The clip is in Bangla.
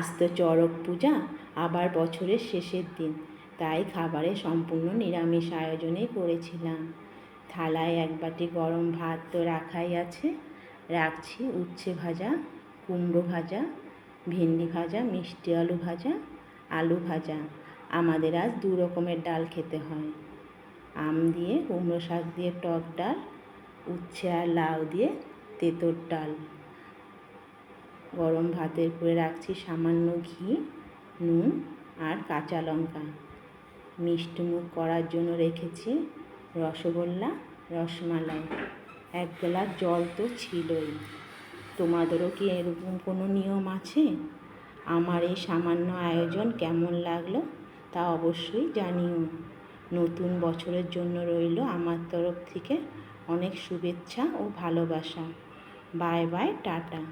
আজ তো চড়ক পূজা, আবার বছরের শেষের দিন, তাই খাবারে সম্পূর্ণ নিরামিষ আয়োজনই করেছিলাম। থালায় এক বাটি গরম ভাত তো রাখাই আছে, রাখছি উচ্ছে ভাজা, কুমড়ো ভাজা, ভেন্ডি ভাজা, মিষ্টি আলু ভাজা, আলু ভাজা। আমাদের আজ 2 রকমের ডাল খেতে হয়, আম দিয়ে কুমড়ো শাক দিয়ে টক ডাল, উচ্ছে আর লাউ দিয়ে তেঁতোর ডাল। গরম ভাতের উপরে রাখছি সামান্য ঘি, নুন আর কাঁচা লঙ্কা। মিষ্টিমুখ করার জন্য রেখেছি রসগোল্লা, রসমালাই। 1 গ্লাস জল তো ছিলই। তোমাদেরও কি এরকম কোনো নিয়ম আছে? আমার এই সামান্য আয়োজন কেমন লাগলো তা অবশ্যই জানিও। নতুন বছরের জন্য রইল আমার তরফ থেকে অনেক শুভেচ্ছা ও ভালোবাসা। Bye bye, tata.